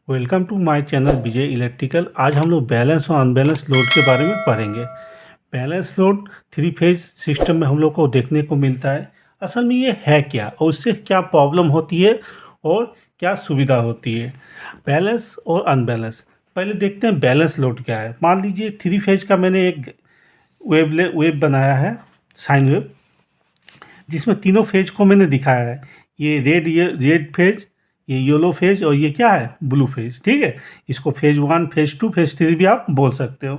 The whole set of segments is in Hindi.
Welcome to my channel Vijay electrical. आज हम लोग बैलेंस और अनबैलेंस लोड के बारे में पढ़ेंगे। Balance load three phase system में हम लोग को देखने को मिलता है। असल में ये है क्या और उससे क्या प्रॉब्लम होती है और क्या सुविधा होती है। बैलेंस और अनबैलेंस, पहले देखते हैं बैलेंस लोड क्या है। मान लीजिए थ्री फेज का मैंने एक वेब बनाया है, साइन वेव, जिसमें तीनों फेज को मैंने दिखाया है। ये रेड फेज, ये येलो फेज और ये क्या है, ब्लू फेज। ठीक है, इसको फेज 1, फेज 2, फेज 3 भी आप बोल सकते हो।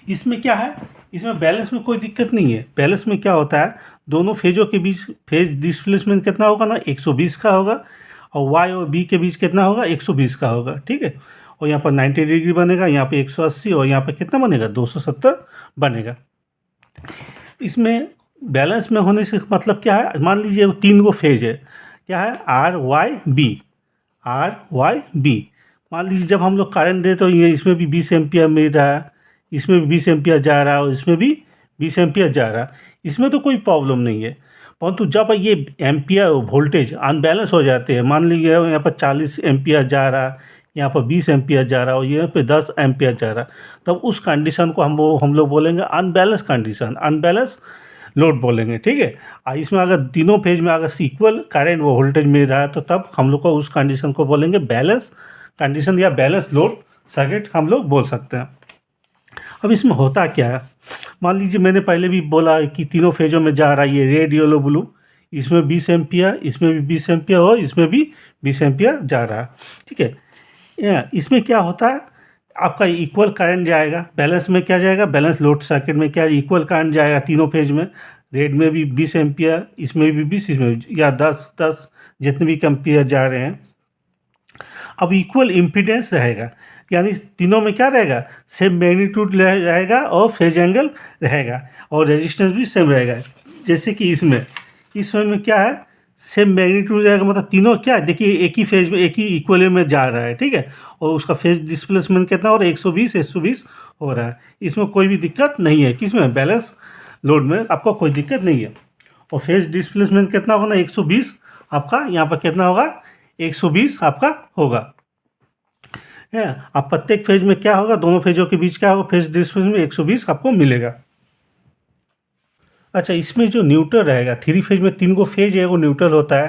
इसमें क्या है, इसमें बैलेंस में कोई दिक्कत नहीं है। बैलेंस में क्या होता है, दोनों फेजों के बीच फेज डिस्प्लेसमेंट कितना होगा ना, 120 का होगा, और वाई और बी के बीच कितना होगा, 120 का होगा। ठीक है, और यहाँ पर 90 डिग्री बनेगा, यहाँ पे 180, और यहाँ पर कितना बनेगा, 270 बनेगा। इसमें बैलेंस में होने से मतलब क्या है, मान लीजिए तीन गो फेज है, क्या है, R Y B, R Y B. मान लीजिए जब हम लोग करंट दे तो ये इसमें भी 20 एम्पियर मिल रहा है, इसमें भी 20 एम्पियर जा रहा है, और इसमें भी 20 एम्पियर जा रहा है। इसमें तो कोई प्रॉब्लम नहीं है, परंतु जब ये एम्पियर वोल्टेज अनबैलेंस हो जाते हैं, मान लीजिए यहाँ पर 40 एम्पियर जा रहा है, यहाँ पर 20 एम्पियर जा रहा है, और यहाँ पे 10 एम्पियर जा रहा है, तब उस कंडीशन को हम लोग बोलेंगे अनबैलेंस कंडीशन, अनबैलेंस लोड बोलेंगे। ठीक है, इसमें अगर तीनों फेज में अगर इक्वल करंट वो वोल्टेज मिल रहा है तो तब हम लोग को उस कंडीशन को बोलेंगे बैलेंस कंडीशन या बैलेंस लोड सर्किट हम लोग बोल सकते हैं। अब इसमें होता क्या है, मान लीजिए मैंने पहले भी बोला कि तीनों फेजों में जा रहा है ये रेड येलो ब्लू, इसमें 20 एम्पियर, इसमें भी 20 एम्पियर और इसमें भी 20 एम्पियर जा रहा है। ठीक है, इसमें क्या होता है, आपका इक्वल करंट जाएगा। बैलेंस में क्या जाएगा, बैलेंस लोड सर्किट में क्या इक्वल करंट जाएगा तीनों फेज में। रेड में भी 20 एम्पियर, इसमें भी 20, इसमें भी, या 10 जितने भी एम्पियर जा रहे हैं। अब इक्वल इम्पीडेंस रहेगा, यानी तीनों में क्या रहेगा, सेम मैग्नीट्यूड रहेगा और फेज एंगल रहेगा, और रेजिस्टेंस भी सेम रहेगा। जैसे कि इसमें में क्या है, सेम मैग्नीट्यूड रहेगा, मतलब तीनों क्या है, देखिए एक ही फेज में एक ही इक्वल में जा रहा है। ठीक है, और उसका फेज डिस्प्लेसमेंट कितना हो रहा है, 120 हो रहा है। इसमें कोई भी दिक्कत नहीं है, किसमें, बैलेंस लोड में आपको कोई दिक्कत नहीं है। और फेज डिस्प्लेसमेंट कितना होगा ना, 120 आपका, यहाँ पर कितना होगा, 120 आपका होगा। है, अब प्रत्येक फेज में क्या होगा, दोनों फेजों के बीच क्या होगा, फेज डिस्प्लेसमेंट में 120 आपको मिलेगा। अच्छा, इसमें जो न्यूट्रल रहेगा, थ्री फेज में तीन गो फेज है, वो न्यूट्रल होता है।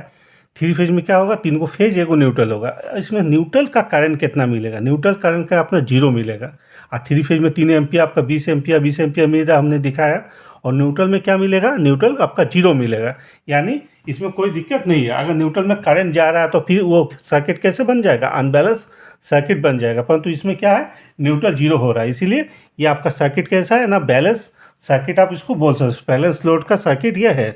थ्री फेज में क्या होगा, तीन गो फेज है, वो न्यूट्रल होगा। इसमें न्यूट्रल का करंट कितना मिलेगा, न्यूट्रल करंट का अपना 0 मिलेगा। और थ्री फेज में 3 एम्पियर आपका 20 एम्पियर 20 एम्पियर मिल रहा, हमने दिखाया। और न्यूट्रल में क्या मिलेगा, न्यूट्रल आपका 0 मिलेगा, यानी इसमें कोई दिक्कत नहीं है। अगर न्यूट्रल में करंट जा रहा है तो फिर वो सर्किट कैसे बन जाएगा, अनबैलेंस सर्किट बन जाएगा। परंतु इसमें क्या है, न्यूट्रल 0 हो रहा है, इसीलिए ये आपका सर्किट कैसा है ना, बैलेंस सर्किट आप इसको बोल सकते हो। बैलेंस लोड का सर्किट यह है,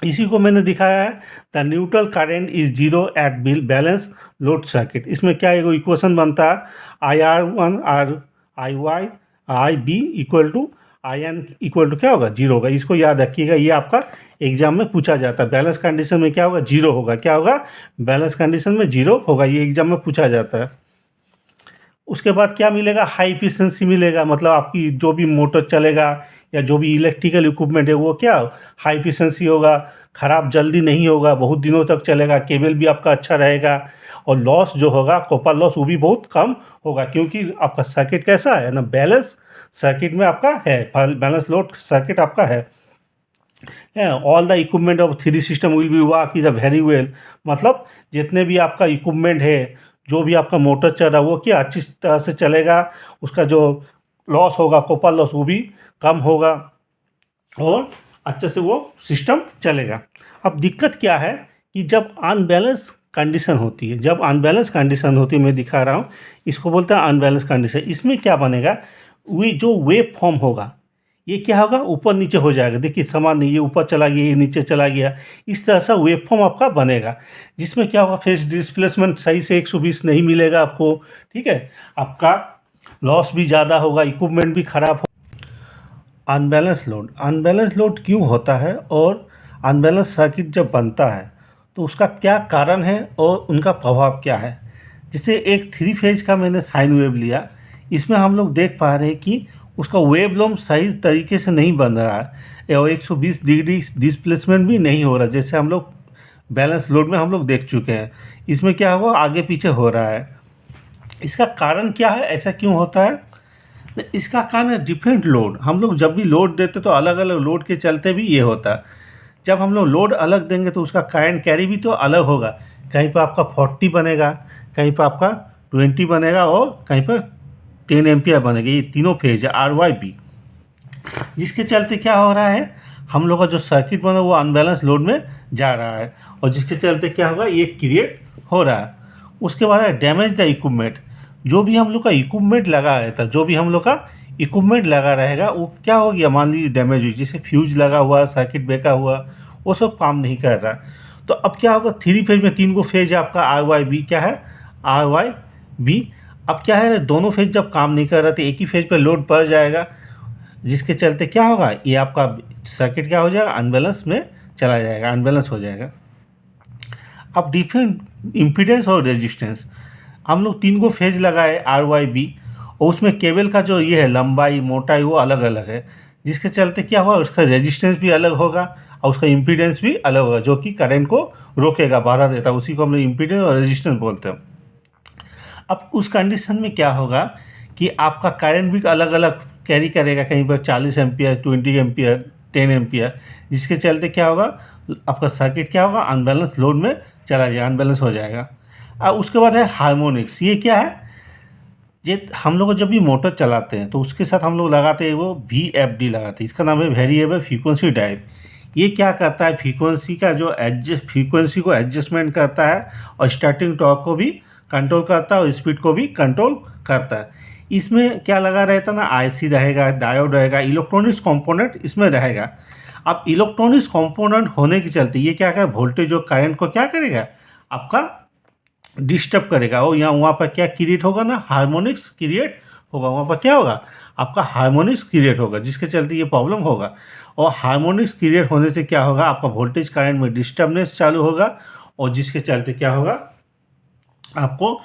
इसी को मैंने दिखाया है, the neutral current is 0 at balance load circuit. इसमें क्या है, इक्वेशन बनता है, IR1 R I Y I B equal to IN equal to क्या होगा, 0 होगा। इसको याद रखिएगा, ये आपका एग्जाम में पूछा जाता है। बैलेंस कंडीशन में क्या होगा, 0 होगा, क्या होगा, बैलेंस कंडीशन में 0 होगा, ये एग्जाम में पूछा जाता है। उसके बाद क्या मिलेगा, हाई एफिशिएंसी मिलेगा, मतलब आपकी जो भी मोटर चलेगा या जो भी इलेक्ट्रिकल इक्विपमेंट है वो क्या हाई एफिशिएंसी होगा, ख़राब जल्दी नहीं होगा, बहुत दिनों तक चलेगा, केबल भी आपका अच्छा रहेगा, और लॉस जो होगा, कॉपर लॉस, वो भी बहुत कम होगा, क्योंकि आपका सर्किट कैसा है ना, बैलेंस सर्किट में आपका है, बैलेंस लोड सर्किट आपका है। All the equipment of three system will be work is a very well, मतलब जितने भी आपका इक्विपमेंट है, जो भी आपका मोटर चल रहा है, वो क्या अच्छी तरह से चलेगा, उसका जो लॉस होगा, कॉपर लॉस, वो भी कम होगा, और अच्छे से वो सिस्टम चलेगा। अब दिक्कत क्या है कि जब अनबैलेंस कंडीशन होती है, जब अनबैलेंस कंडीशन होती है, मैं दिखा रहा हूँ, इसको बोलते हैं अनबैलेंस कंडीशन। इसमें क्या बनेगा, वे जो वेव फॉर्म होगा, ये क्या होगा, ऊपर नीचे हो जाएगा। देखिए समान नहीं, ये ऊपर चला गया, ये नीचे चला गया, इस तरह से वेव फॉर्म आपका बनेगा, जिसमें क्या होगा, फेज डिस्प्लेसमेंट सही से 120 नहीं मिलेगा आपको। ठीक है, आपका लॉस भी ज़्यादा होगा, इक्विपमेंट भी ख़राब हो। अनबैलेंस लोड क्यों होता है, और अनबैलेंस सर्किट जब बनता है तो उसका क्या कारण है और उनका प्रभाव क्या है। जैसे एक थ्री फेज का मैंने साइन वेव लिया, इसमें हम लोग देख पा रहे हैं कि उसका वेव लॉम सही तरीके से नहीं बन रहा है, और 120 डिग्री डिस्प्लेसमेंट भी नहीं हो रहा, जैसे हम लोग बैलेंस लोड में हम लोग देख चुके हैं। इसमें क्या होगा, आगे पीछे हो रहा है। इसका कारण क्या है, ऐसा क्यों होता है? तो इसका कारण है डिफरेंट लोड। हम लोग जब भी लोड देते तो अलग अलग लोड के चलते भी ये होता है। जब हम लोग लोड अलग देंगे तो उसका करंट कैरी भी तो अलग होगा। कहीं पर आपका 40 बनेगा, कहीं पर आपका 20 बनेगा और कहीं पर 10 एम्पियर बनेगा। ये तीनों फेज है RYB, जिसके चलते क्या हो रहा है, हम लोग का जो सर्किट बना वो अनबैलेंस लोड में जा रहा है और जिसके चलते क्या होगा, ये क्रिएट हो रहा है। उसके बाद है डैमेज द इक्विपमेंट। जो भी हम लोग का इक्विपमेंट लगा रहता है, जो भी हम लोग का इक्विपमेंट लगा रहेगा वो क्या हो गया, मान लीजिए डैमेज हुई, जैसे फ्यूज लगा हुआ, सर्किट ब्रेकर हुआ, वो सब काम नहीं कर रहा। तो अब क्या होगा, 3 फेज में 3 गो फेज है आपका RYB, क्या है RYB। अब क्या है, दोनों फेज जब काम नहीं कर रहे तो एक ही फेज पे लोड पड़ जाएगा, जिसके चलते क्या होगा, ये आपका सर्किट क्या हो जाएगा, अनबैलेंस में चला जाएगा, अनबैलेंस हो जाएगा। अब डिफरेंट इम्पीडेंस और रेजिस्टेंस, हम लोग 3 गो फेज लगाए RYB और उसमें केबल का जो ये है लंबाई मोटाई वो अलग अलग है, जिसके चलते क्या हुआ, उसका रेजिस्टेंस भी अलग होगा और उसका इम्पीडेंस भी अलग होगा, जो कि करंट को रोकेगा, बाधा देता है। उसी को हम लोग इम्पीडेंस और रेजिस्टेंस बोलते हैं। अब उस कंडीशन में क्या होगा कि आपका करंट भी अलग अलग कैरी करेगा, कहीं पर 40 एम्पियर, 20 एम्पियर, 10 एम्पियर, जिसके चलते क्या होगा, आपका सर्किट क्या होगा, अनबैलेंस लोड में चला जाएगा, अनबैलेंस हो जाएगा। अब उसके बाद है हार्मोनिक्स। ये क्या है, ये हम लोग जब भी मोटर चलाते हैं तो उसके साथ हम लोग लगाते हैं वो VFD लगाते हैं। इसका नाम है वेरिएबल फ्रीक्वेंसी ड्राइव। ये क्या करता है, फ्रीक्वेंसी का जो फ्रीक्वेंसी को एडजस्टमेंट करता है और स्टार्टिंग टॉर्क को भी कंट्रोल करता है और स्पीड को भी कंट्रोल करता है। इसमें क्या लगा रहता है ना, IC रहेगा, डायोड रहेगा, इलेक्ट्रॉनिक्स कंपोनेंट इसमें रहेगा। अब इलेक्ट्रॉनिक्स कंपोनेंट होने के चलते ये क्या करेगा, वोल्टेज और करंट को क्या करेगा, आपका डिस्टर्ब करेगा। और यहाँ वहाँ पर क्या क्रिएट होगा ना, हार्मोनिक्स क्रिएट होगा। वहाँ पर क्या होगा, आपका हार्मोनिक्स क्रिएट होगा, जिसके चलते ये प्रॉब्लम होगा। और हार्मोनिक्स क्रिएट होने से क्या होगा, आपका वोल्टेज करंट में डिस्टर्बनेस चालू होगा और जिसके चलते क्या होगा, आपको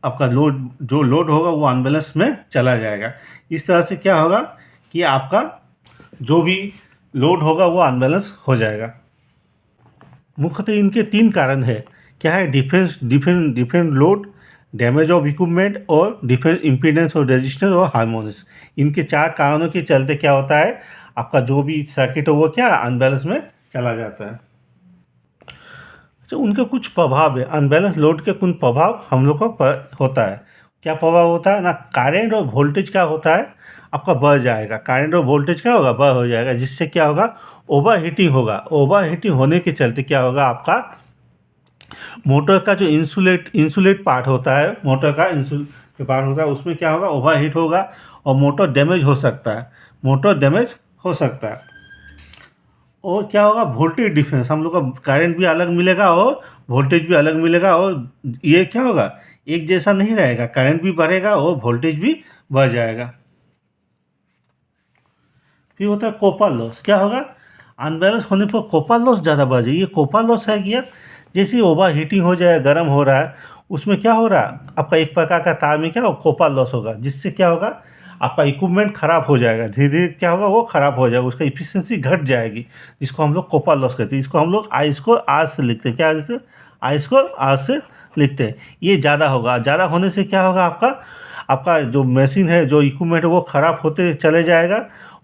आपका लोड जो लोड होगा वो अनबैलेंस में चला जाएगा। इस तरह से क्या होगा कि आपका जो भी लोड होगा वो अनबैलेंस हो जाएगा। मुख्यतः इनके 3 कारण है। क्या है, different load, damage of equipment और डिफरेंट इम्पीडेंस और रेजिस्टेंस और हार्मोनिक्स। इनके 4 कारणों के चलते क्या होता है, आपका जो भी सर्किट है वो क्या अनबैलेंस में चला जाता है। तो उनके कुछ प्रभाव है, अनबैलेंस लोड के कुछ प्रभाव हम लोग को होता है। क्या प्रभाव होता है ना, करंट और वोल्टेज क्या होता है, आपका बढ़ जाएगा। करंट और वोल्टेज क्या होगा, बढ़ हो जाएगा, जिससे क्या होगा, ओवर हीटिंग होगा। ओवर हीटिंग होने के चलते क्या होगा, आपका मोटर का जो इंसुलेट पार्ट होता है, मोटर का इंसुलेट पार्ट होता है, उसमें क्या होगा, ओवर हीट होगा और मोटर डैमेज हो सकता है, मोटर डैमेज हो सकता है। और क्या होगा, वोल्टेज डिफरेंस, हम लोग का करंट भी अलग मिलेगा और वोल्टेज भी अलग मिलेगा और ये क्या होगा, एक जैसा नहीं रहेगा, करंट भी बढ़ेगा और वोल्टेज भी बढ़ जाएगा। फिर होता है कॉपर लॉस। क्या होगा, अनबैलेंस होने पर कॉपर लॉस ज़्यादा बढ़ जाएगी। ये कॉपर लॉस है क्या, जैसे ओवर हीटिंग हो जाए, गर्म हो रहा है, उसमें क्या हो रहा है, आपका एक प्रकार का तार में क्या होगा, कॉपर लॉस होगा, जिससे क्या होगा, आपका इक्विपमेंट खराब हो जाएगा, धीरे धीरे क्या होगा, वो खराब हो जाएगा, उसका इफिशियंसी घट जाएगी, जिसको हम लोग कॉपर लॉस कहते हैं। इसको हम लोग I/R से लिखते हैं। क्या लिखते हैं, I/R से लिखते हैं। ये ज़्यादा होगा, ज़्यादा होने से क्या होगा, आपका आपका जो मशीन है, जो इक्विपमेंट है वो ख़राब होते चले जाएगा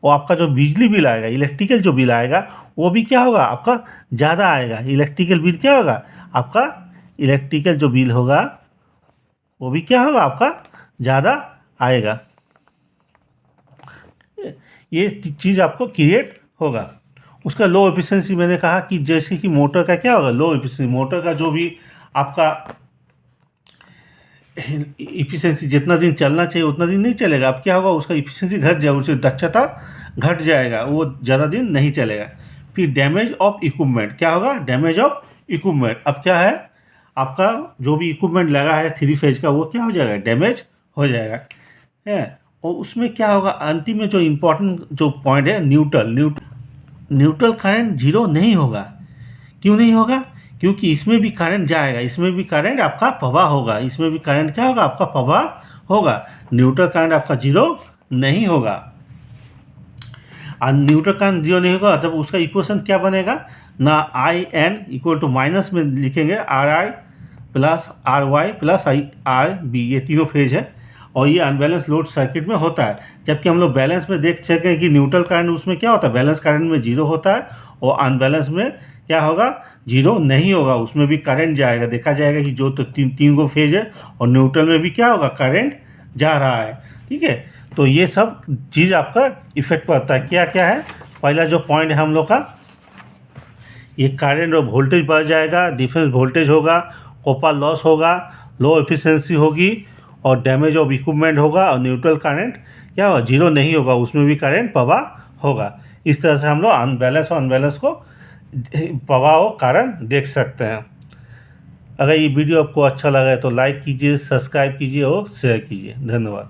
और आपका जो बिजली बिल आएगा, इलेक्ट्रिकल जो बिल आएगा, वो भी क्या होगा, आपका ज़्यादा आएगा। इलेक्ट्रिकल बिल क्या होगा, आपका इलेक्ट्रिकल जो बिल होगा वो भी क्या होगा, आपका ज़्यादा आएगा। ये चीज़ आपको क्रिएट होगा। उसका लो एफिशिएंसी, मैंने कहा कि जैसे कि मोटर का क्या होगा, लो एफिशिएंसी, मोटर का जो भी आपका इफिशिएंसी जितना दिन चलना चाहिए उतना दिन नहीं चलेगा। अब क्या होगा, उसका इफिशिएंसी घट जाएगा, उसकी दक्षता घट जाएगा, वो ज़्यादा दिन नहीं चलेगा। फिर डैमेज ऑफ इक्विपमेंट, क्या होगा, डैमेज ऑफ इक्विपमेंट। अब क्या है, आपका जो भी इक्विपमेंट लगा है 3 फेज का, वो क्या हो जाएगा, डैमेज हो जाएगा है। और उसमें क्या होगा, अंतिम में जो इम्पोर्टेंट जो पॉइंट है, न्यूट्रल करंट जीरो नहीं होगा। क्यों नहीं होगा, क्योंकि इसमें भी करंट जाएगा, इसमें भी करंट आपका प्रवाह होगा, इसमें भी करंट क्या होगा, आपका प्रवाह होगा। न्यूट्रल करंट आपका जीरो नहीं होगा। न्यूट्रल करंट जीरो नहीं होगा तब उसका इक्वेशन क्या बनेगा ना, I N equal to minus में लिखेंगे R I plus R Y plus I R B, ये तीनों फेज है और ये अनबैलेंस लोड सर्किट में होता है। जबकि हम लोग बैलेंस में देख सकें कि न्यूट्रल करंट उसमें क्या होता है, बैलेंस करंट में जीरो होता है और अनबैलेंस में क्या होगा, जीरो नहीं होगा, उसमें भी करंट जाएगा। देखा जाएगा कि जो तो तीन गो फेज है और न्यूट्रल में भी क्या होगा, करंट जा रहा है। ठीक है, तो ये सब चीज़ आपका इफेक्ट पड़ता है। क्या क्या है, पहला जो पॉइंट है हम लोग का, ये करंट और वोल्टेज बढ़ जाएगा, डिफरेंस वोल्टेज होगा, कॉपर लॉस होगा, लो एफिशिएंसी होगी और डैमेज ऑफ इक्विपमेंट होगा और न्यूट्रल करंट क्या होगा, जीरो नहीं होगा, उसमें भी करंट प्रवाह होगा। इस तरह से हम लोग अनबैलेंस और अनबैलेंस को प्रवाह और कारण देख सकते हैं। अगर ये वीडियो आपको अच्छा लगा है तो लाइक कीजिए, सब्सक्राइब कीजिए और शेयर कीजिए। धन्यवाद।